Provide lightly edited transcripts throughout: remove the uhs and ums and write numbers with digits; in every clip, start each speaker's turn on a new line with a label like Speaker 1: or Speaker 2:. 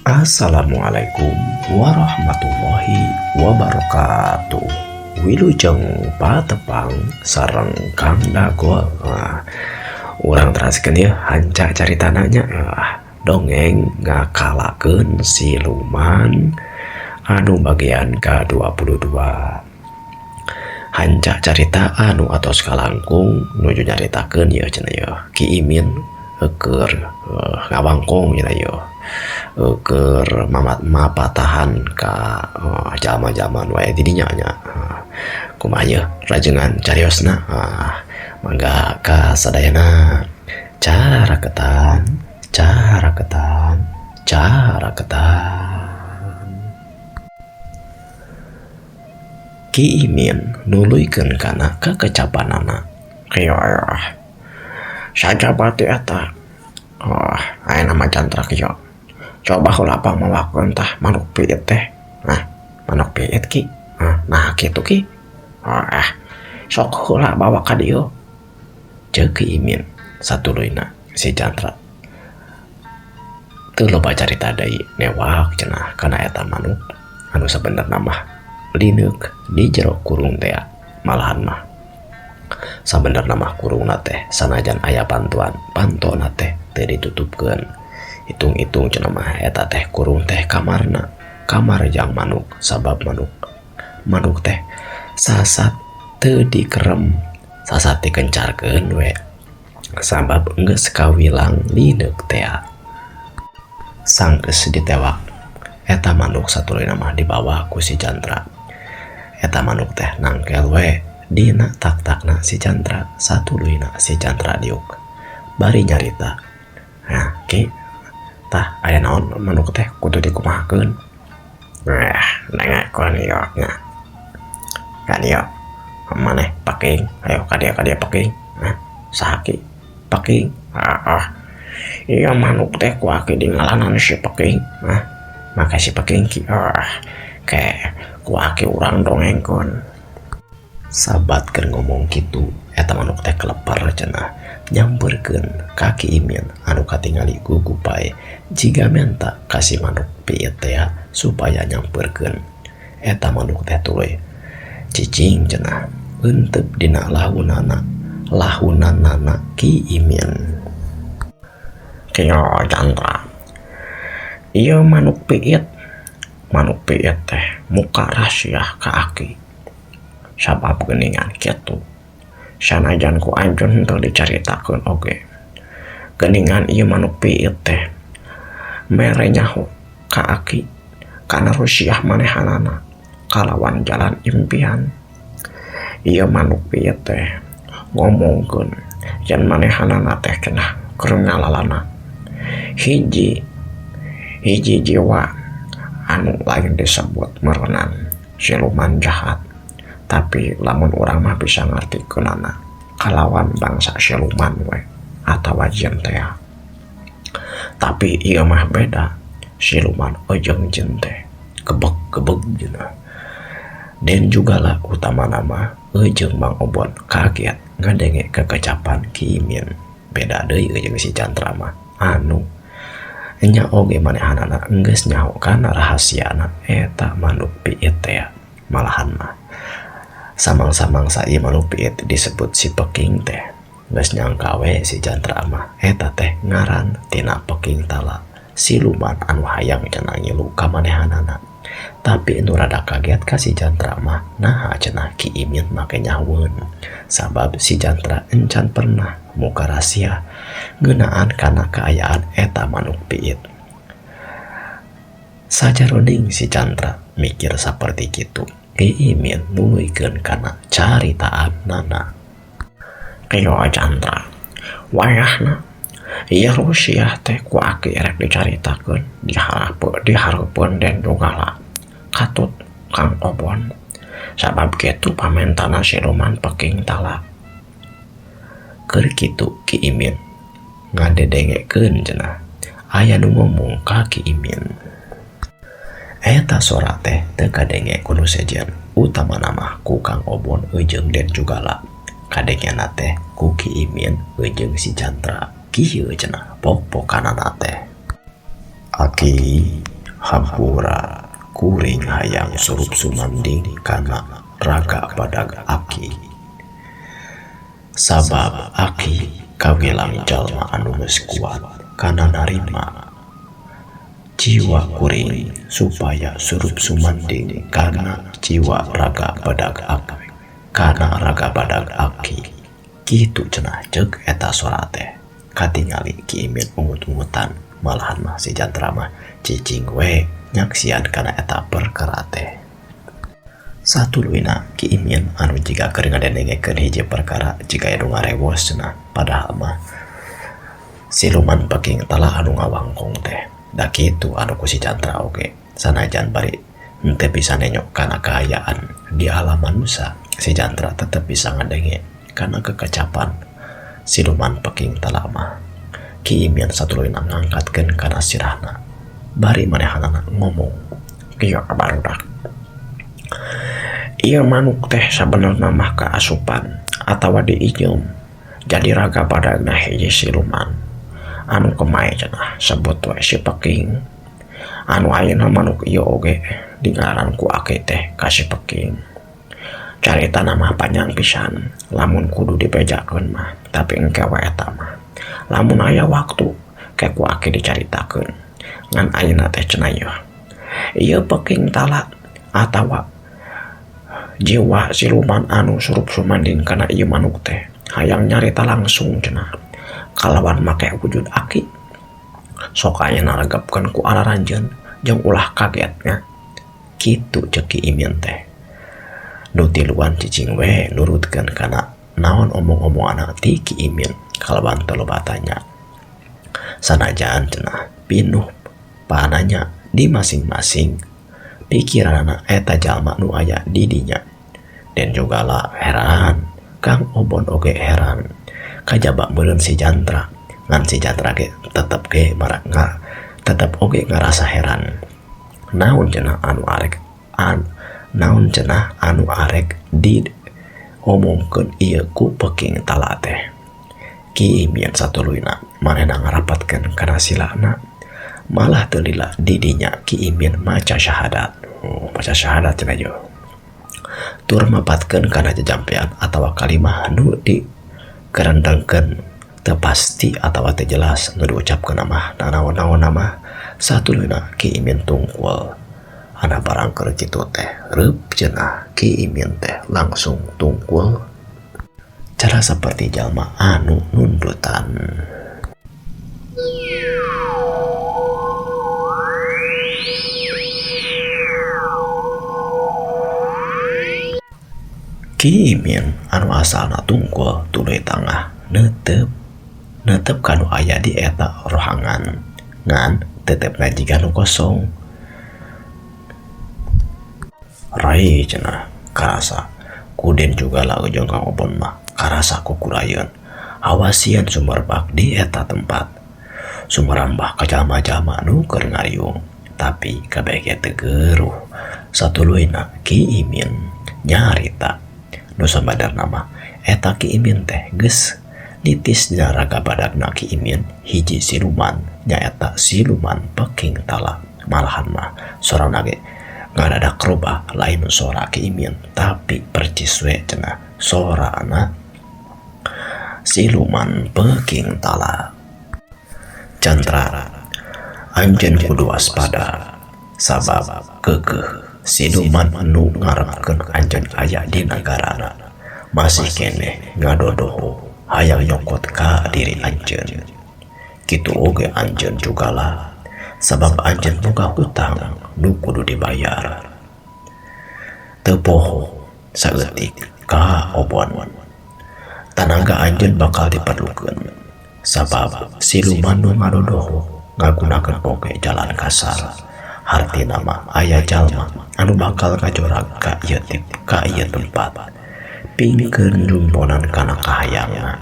Speaker 1: Assalamualaikum warahmatullahi wabarakatuh. Wilujeng patepang sareng Kang Dago. Urang teraskeun ya hanca carita nanya dongeng ngakalakeun siluman anu bagian ke-22. Hanca carita anu atos kalangkung nuju nyaritakeun ya cenah ya Ki Imin keur ngabangkong cenah ya keur mapatahan ka jalma-jalma wae didinya nya. Kumaha ye rajengan cariosna mangga ka sadayana caraketan. Ki Imin nuluykeun kana kakecapanana. Saja bati eta. Aya nama jantra kieu. Coba heula pamawakeun tah manuk piit teh. Manuk piit Ki. Nah kitu Ki. Sok heula bawa ka dieu. Ceuk Ki Imin satuluyna si jantra. Teu loba carita deui newak cenah kana eta manuk anu sabenerna mah lineuk di jero kurung teh malahan mah sabenerna mah kurungna teh sanajan aya pantona teh teu ditutupkeun. Hitung-hitung cenah mah eta teh kurung teh kamar jang manuk sabab manuk teh sasat teu dikerem sasat dikencarkeun we sabab geus kawilang lineuk teh. Sanggeus ditewak eta manuk satuluyna mah dibawa ku si jantra. Eta manuk teh nangkel we dina tak-takna si jantra satuluyna si jantra diuk bari nyarita. Ki tah aya naon manuk teh kudu dikumahakeun. Nengakon ieu nya. Kan ieu maneh paking ayo ka dia paking. Saha Ki paking? Iya manuk teh ku aki di ngalanan si paking. Makasih paking Ki. Ku aki urang dongengkeun. Sabat keur ngomong kitu eta manuk teh kelepar cenah nyamperkeun ka Ki Imin anu katingali gugupae jiga menta kasih manuk piit teh supaya nyamperkeun. Eta manuk teh tuluy cicing cenah eunteup dina lahunanana Ki Imin. Kieu jantra. Ieu manuk piit teh muka rahasia ka aki. Sabab geuningan kitu. Sanajan ku anjeun teu dicaritakeun oge. Geuningan ieu manuk piit teh mere nyaho ka aki kana rusiah manehanana kalawan jalan impian. Ieu manuk piit teh ngomongkeun yen manehanana teh cenah keur ngalalana hiji jiwa anu lain disebut merenan siluman jahat, tapi lamun urang mah bisa ngartikeunana kalawan bangsa siluman we atawa jin teh. Tapi ieu mah beda, siluman jeung jin teh gebeg cenah. Dan juga lah utama nama jeung Mang Obon kaget ngadenge kekecapan Ki Imin. Beda deui jeung si jantra mah anu nya oge manehanana geus nyaho kana rahasiana eta manuk piit teh. Malahan mah samang-samang sai manuk piit disebut si peking teh geus nyangka we si jantra mah eta teh ngaran tina peking tala siluman anu hayang cenah ngilu ka manehanana. Tapi nu rada kaget ka si jantra mah naha cenah Ki Imin make nyaweun sabab si jantra encan pernah muka rahasia geunaan kana kaayaan eta manuk piit. Sajaroning si jantra mikir saperti kitu, Ki Imin nuluykeun kana caritaannana. Kieu jantra, wayahna ieu rusiah teh ku aki rek dicaritakeun dihareupeun den jugala katut Kang Obon. Sabab kitu pamentana siluman peking tala. Keur kitu Ki Imin ngadedengekeun cenah aya nu ngomong ka Ki Imin. Eta sora teh teu kadenge ku nu sejen utamana mah ku Kang Obon jeung den jugala. Kadengena teh ku Ki Imin jeung si jantra kieu cenah pok-pokanana teh. Aki hampura kuring hayang surup sumanding kana raga badag aki. Sabab aki kawilang jalma anu geus kuat kana narima jiwa kuring supaya surup sumanding kana jiwa raga badag aki, kana raga badag aki. Kitu cenah ceuk eta sora teh katingali Ki Imin ungut-ungutan, malahan mah si Jantra mah cicing we nyaksian kana eta perkara teh. Satuluina Ki Imin anu jiga keur ngadendengekeun hiji perkara jiga anu ngarewos cenah, padahal mah siluman peking tala anu ngawangkong teh. Da kitu anu ku si Jantra oge sanajan bari henteu bisa nenyok kana kaayaan di alam manusia, si Jantra tetep bisa ngadenge kana kekecapan siluman peking tala mah. Ki Imin satuluina ngangkatkeun kana sirahna, bari manehanana ngomong, "Kieu barudak. Ieu manuk teh sabenerna mah kaasupan atawa diijeum jadi raga badagna hiji siluman anu kemae cenah sebut we si Peking. Anu ayeuna manuk ieu oge digararan ku aki teh ka si Peking. Caritana mah panjang pisan lamun kudu dibejakeun mah, tapi engke we eta mah lamun aya waktu ke ku aki dicaritakeun. Ngan ayeuna teh cenah ieu Peking tala atawa jiwa siluman anu surup sumanding kana ieu manuk teh hayang nyarita langsung cenah kalawan make wujud aki. Sok ayeuna regepkeun ku araranjeun jeung ulah kagetnya." Kitu ceuk Ki Imin teh. Nu tiluan cicing we nurutkeun kana naon omong-omongan ti Ki Imin kalawan teu loba tanya. Sanajan cenah pinuh pananya di masing-masing pikiranna eta jalma nu aya di dinya. Dan juga lah heran Kang Obon oge heran kajaba meureun si Jantra, ngan si Jantra ge tetep ge marakna tetep oge ngarasa heran. Naon cenah anu arek di omongkeun ieu ku Peking tala teh. Ki Imin satuluina manehna ngarapatkeun kana silana, malah teu lila di dinya Ki Imin maca syahadat. Maca syahadat cenah jo. Tur mapatkeun kana jajampean atawa kalimah nu dikerendengkeun teu pasti atawa teu jelas nu diucapkeun mah naon-naon mah satuluina Ki Imin tungkul. Ana barang keur kitu teh reup cenah Ki Imin teh langsung tungkul cara seperti jalma anu nundutan. Ki Imin anu asalna tungkul tuluy tangah netep kanu aya di eta rohangan ngan tetepna jiga nu kosong. Rai cenah karasa kuden juga lah jeung Kang Obon mah karasa kukurayeun awasian sumerbak di eta tempat sumerambah ka jalma-jalma nu keur ngariung, tapi kabeh ge teu geuruh. Satuluina Ki Imin nyarita nu sabadarna mah eta Ki Imin teh geus nitis dina raga badagna Ki Imin hiji siluman nyaeta siluman Peking tala. Malahan mah sorana ge ngadadak robah lain sora Ki Imin, tapi percis we cenah sorana siluman Peking tala. Jantra, anjeun kudu waspada sabab keukeuh siluman anu ngarepkeun anjeun aya di nagarana masih keneh ngadodoho hayang nyokot ka diri anjeun. Kitu oge anjeun jugalah sabab anjeun boga hutang nu kudu dibayar. Teu poho saeutik ka Obon, tanaga anjeun bakal diperlukeun sabab siluman nu ngadodoho ngagunakeun oge jalan kasar. Hartina mah aya jalma anu bakal ngajorag ka ieu tempat pingkeun lumponan kana kahayangna.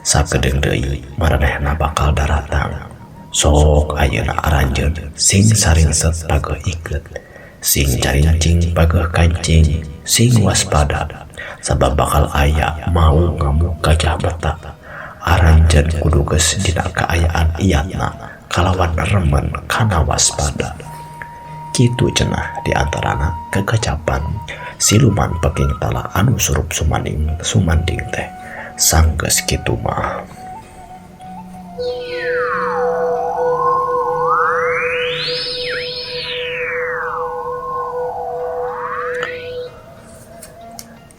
Speaker 1: Sakedeung deui maranehna bakal daratang. Sok ayeuna aranjeun sing saringset pageuh ikeut, sing carincing pageuh kancing, sing waspada sabab bakal aya mau ngamuk gajah beta. Aranjeun kudu geus dina kaayaan iyatna kalawan remen kana waspada. Kitu cenah diantarana kekecapan siluman peking tala anu surup sumanding teh sanggeus kitu mah.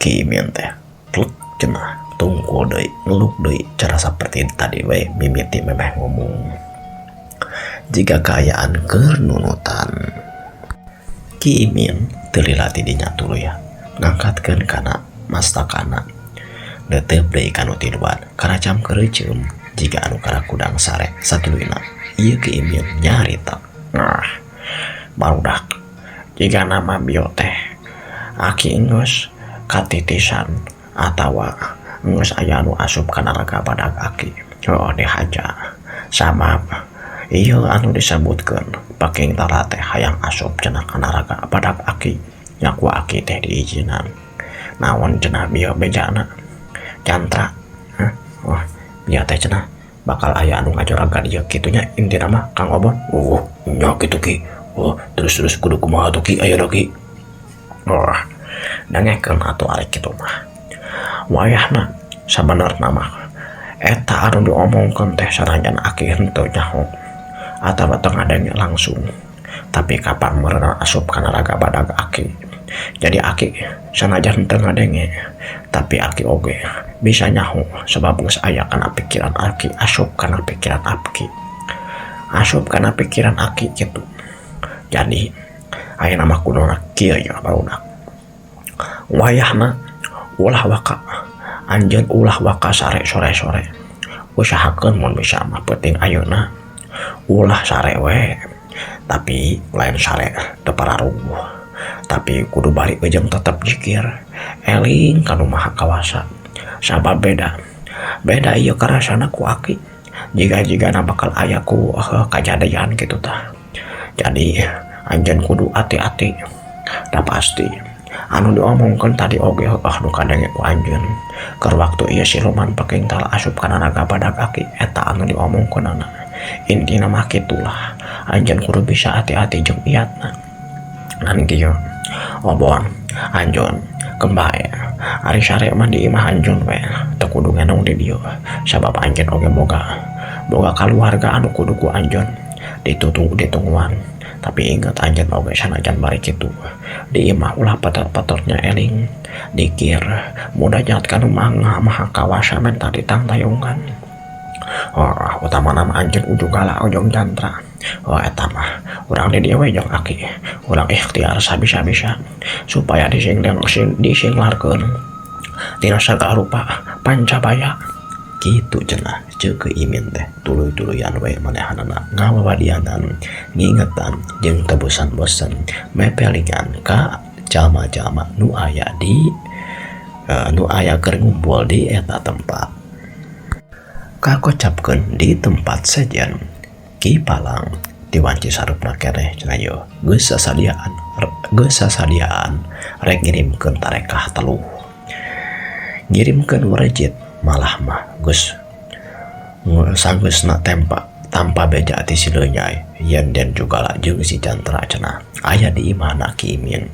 Speaker 1: Kimin teh klek cenah tunggu deui ngeluk deui cara saperti tadi we mimiti memeh ngomong. Jika keayaan keur nunutan Kimin telilati dinya tuluy ya ngangkatkeun kana mastakana netep deui kanu tiluan karacam kereuceum jika anu karakudang sare satuluyna ieu Kimin nyarita. Nah barudak jika nama bio teh aki geus katitisan atawa geus aya anu asup kana raga badag aki dihaja sabab ieu anu disebutkeun paking tala teh hayang asup cenah kana raga badag aki nyaku aki teh diizinan naon cenah bieu bejana jantra wah bieu teh cenah bakal aya anu ngajoragan ieu kitu nya intina mah Kang Obon. Nya kitu ki. Terus kudu kumaha tuh ki aya da ki. Dangekeun atuh arek kitu mah. Wayahna sabenerna mah eta anu diomongkeun teh sanajan aki henteu nyaho atawa teu ngadenge langsung. Tapi kapan meureuh asup kana raga badag aki. Jadi aki sanajan teu ngadenge tapi aki oge bisa nyaho sebab geus aya kana pikiran aki asup kana pikiran aki. Asup kana pikiran aki kitu. Jadi ayeuna mah kuduna kieu ya barudak. Wayahna ulah waka anjeun ulah waka sare sore-sore usahakeun mun bisa mah penting ayeuna ulah sare we tapi lain sare teu pararuguh tapi kudu balik jeung tetep zikir eling kanu maha kawasa sabab beda ieu karasana ku aki jiga-jigana bakal aya ku kajadian kitu tah. Jadi anjeun kudu hati-hati da pasti anu diomongkeun tadi oge nu kadenge ku anjeun keur waktu ieu siluman paking tala asup kana raga badag aki eta anu diomongkeunana intina mah kitulah anjeun kudu bisa hati-hati jeung iatna ngan kieu Obon anjeun kembae ari sare mah di imah anjeun we teu kudu ngenong di dieu sabab anjeun oge boga kaluarga anu kudu ku anjeun ditungguan. Tapi ingat anjeun oge sanajan bari kitu di imah ulah pator-patornya eling dikir mudahnya kanu maha kawasa men tadi tang tayungan. Utamana mah anjeun ujung gala ujung jantra. Eta mah urang di dieu we jeung aki urang ikhtiar sabisa-bisa supaya disinglarkeun tina sagala rupa pancabaya. Kitu cenah ceuk Imin teh tuluy-tuluyan we manehanana ngawawadianan ngingetan jeung teu bosan-bosan mepelingan ka jalma-jalma nu aya keur ngumpul di eta tempat. Kakocapkeun di tempat sejen Ki Palang diwanci sarupna keneh cenah ieu geus sasadiaan rek ngirimkeun tarekah teluh ngirimkeun warejit malah mah geus sanggeusna tanpa beja ti si leunyae yen den juga lah jeung si jantra cenah aya di imahna Ki Imin.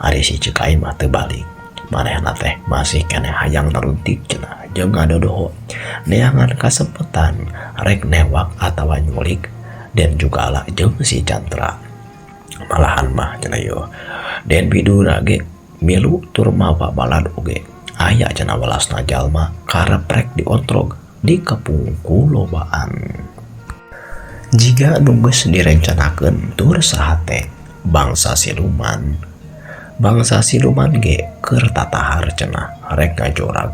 Speaker 1: Ari si cekai mah teu balik manehna teh masih keneh hayang naruntik cenah jeung ngadodoho neangan kasempetan rek newak atawa nyulik den juga lah jeung si jantra. Malahan mah cenah ieu den bidura ge milu tur mawa balad oge aya cenah welasna jalma kareprek diontrog di kepung kulobaan. Jika nunggus direncanakeun tur sahate bangsa siluman ge keur tatahar cenah rek ngajorag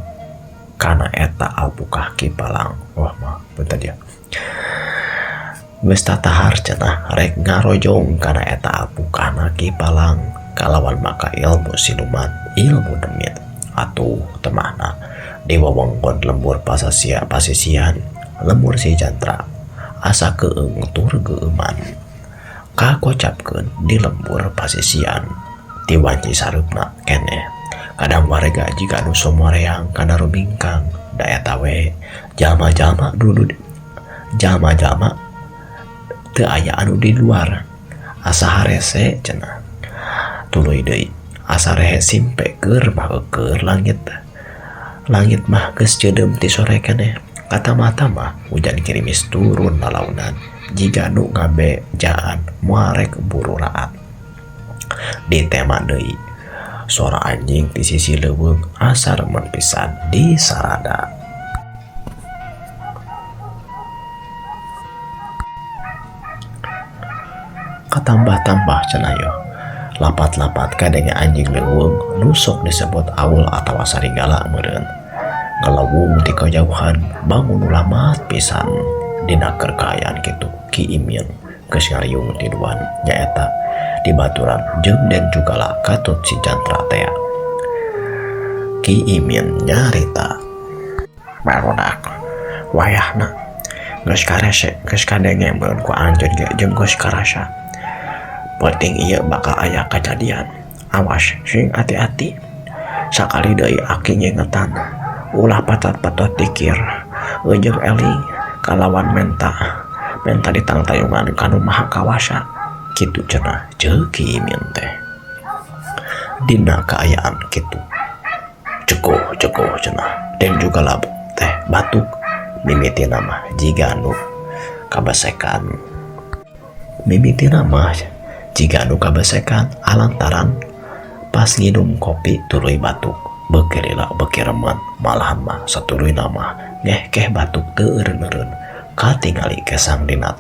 Speaker 1: kana eta alpukah Ki Palang. Mah beunteun dia geus tatahar cenah rek ngarojong kana eta alpukahna Ki Palang kalawan maka ilmu siluman ilmu demit atuh temahna di wewengkon lembur pasisian lembur si jantra asa keung tur geuman kakocapkeun di lembur pasisian diwanci sarupna keneh kadang warga jika anu somoreang kana rubingkang da eta we jalma-jalma teu aya anu di luar asa harese cenah. Tuluy deui asa rehe simpe keur keur langit. Langit mah geus ceudem ti sore keneh. Kata mata mah hujan kirimis turun lalaunan. Jika nu ngabe jaan muarek buru raat. Di tema deui suara anjing di sisi leuweung asa remen pisan di sarada. Katambah-tambah cenah yo. Lapat-lapat kadenge anjing leuweung nusok disebut aul atawa sarigala meureun. Ngelewung ti kajauhan bangun ulamat pisan dina kerkayaan kitu Ki Imin geus ngariung tiduan nyaeta di baturan jeung den jugala katut si jantra tea. Ki Imin nyarita, barudak wayahna geus karese geus kadengemeun ku anjeun ge jeung geus karasa. Penting ieu bakal aya kajadian. Awas sing hati-hati. Sakali deui aki ngingetan, ulah patot-patot dikir, jeung eling kalawan menta ditangtayungan kanu maha kawasa. Kitu cenah ceuk Ki Imin teh. Dina kaayaan kitu cekoh cenah dan juga labu teh batuk mimitina mah jiga anu kabesekan. Mimitina mah jiga anu kabesekan alantaran pas nginum kopi tuluy batuk. Bekerila bekereman malahan mah satuluy nama ngeh keh batuk teu eureun-eureun. Katingali kesang dina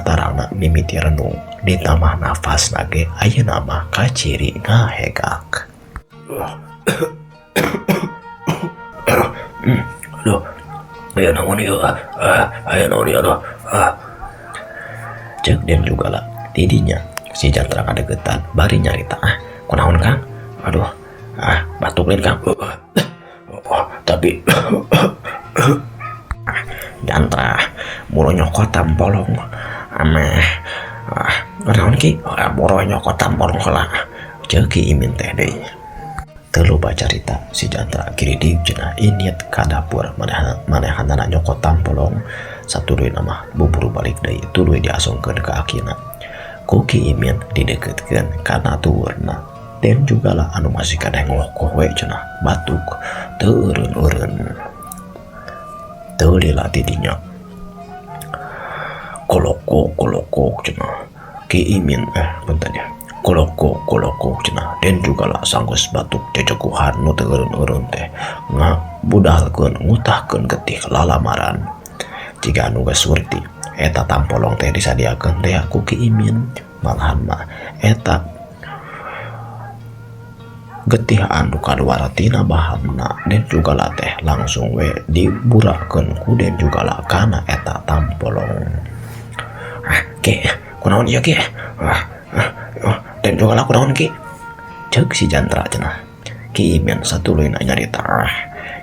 Speaker 1: tarangna mimiti renung ditambah nafas nage ayeuna mah kaciri ngahegak. Aduh, aya naon ieu? Aya naon ieu? Ceuk den juga lah tidinya si jantra kadegetan bari nyarita, kunaon Kang? Aduh, batuk lin Kang. Tapi jantra mulu nyokot tampolong ameh kunaon ki? Mulu nyokot tampolong heula. Ceuk Ki Imin teh deui. Teu loba carita si jantra kiridig cenah iniet ka dapur manehanana nyokot tampolong satuluy mah buburu balik deui tuluy diasungkeun ka akina. Ku Ki Imin dideketkeun kana tuurna dan juga lah anu masih kadang ngokoh we cenah batuk teu eureun-eureun. Teu lila tidinya kolokok cenah Ki Imin bentarnya kolokok cenah dan juga lah sanggeus batuk ceceguhan nu teu eureun-eureun teh ngabudalkeun ngutahkeun getih lalamaran. Jika anu geus surti eta tampolong teh disadiakeun teh ku Ki Imin malahan mah eta getih anu kaluar tina bahanna dan juga lah teh langsung we diburakeun ku den juga lah kana eta tampolong. Ki kunaon ieu Ki? Dan juga lah kunaon Ki? Ceuk si jantra cenah. Ki Imin satuluyna nyarita,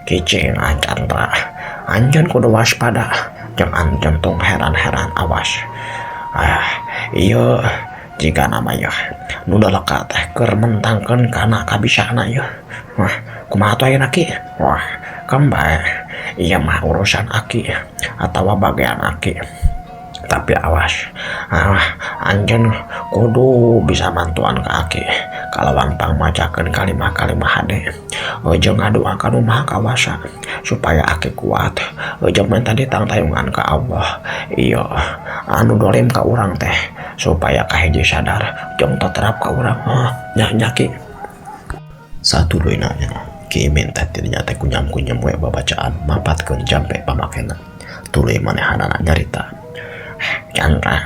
Speaker 1: Ki cenah jantra anjeun kudu waspada jeung anjeun tong heran-heran awas. Ieu jika namanya nu daleka teh keur mentangkeun kana kabisana ieu. Kumaha atuh ayeuna Ki? Kembae ieu mah urusan Aki atawa bagean Aki. Tapi awas, anjeun kudu bisa bantuan ke Aki kalawan pangmajakeun kalimah-kalimah hade jeung ngadoakeun Maha Kawasa supaya Aki kuat jeung minta ditangtayungan ke Allah. Iya anu dolim ka urang teh supaya kahiji sadar jeung terap ka urang nya Ki. Satuluyna Ki Imin teh tidinya teh kunyam-kunyam we babacaan mapatkeun jampe pamakena. Tuluy manehanana nyarita, jantra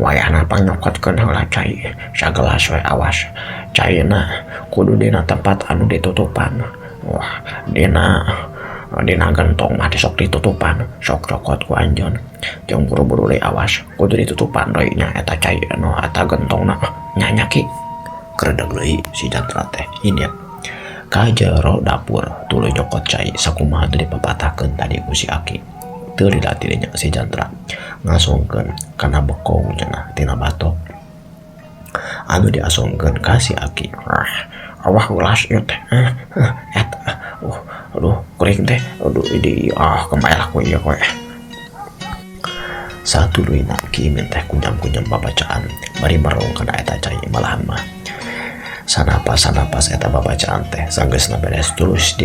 Speaker 1: wayahna panyokotkeun heula cai sagelas we awas. Caina kudu dina tempat anu ditutupan. Dina gentong mah sok ditutupan, sok cokot ku anjeun jeung buru-buru deui awas kudu ditutupan deui nya eta cai anu eta gentongna nya Ki. Keredeg deui si jantra teh iniet ka jero dapur tuluy nyokot cai sakumaha teu dipapatahkeun tadi ku si Aki. Teu dilatih nya si jantra ngasungkeun kana bekong cenah tina batok anu diasungkeun ka si Aki. Awah ulas ieu teh aduh kuring teh aduh idi kembae lah ku ieu we. satu luina kimin teh kunyam-kunyam babacaan bari merong kana eta cai malahan mah sanapas eta babacaan teh sanggeusna beres terus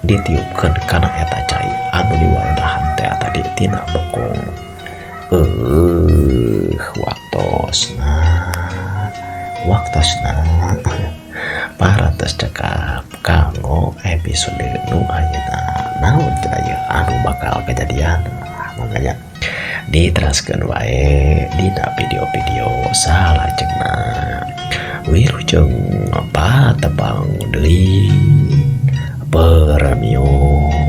Speaker 1: ditiupkeun kana eta cai anu diwardahan teh tadi tina bekong waktosna paratos cekap kanggo episode nu ayeuna naon teh aya anu bakal kejadian makanya diteraskeun wae dina video-video salajengna wilujeng patebang deui premium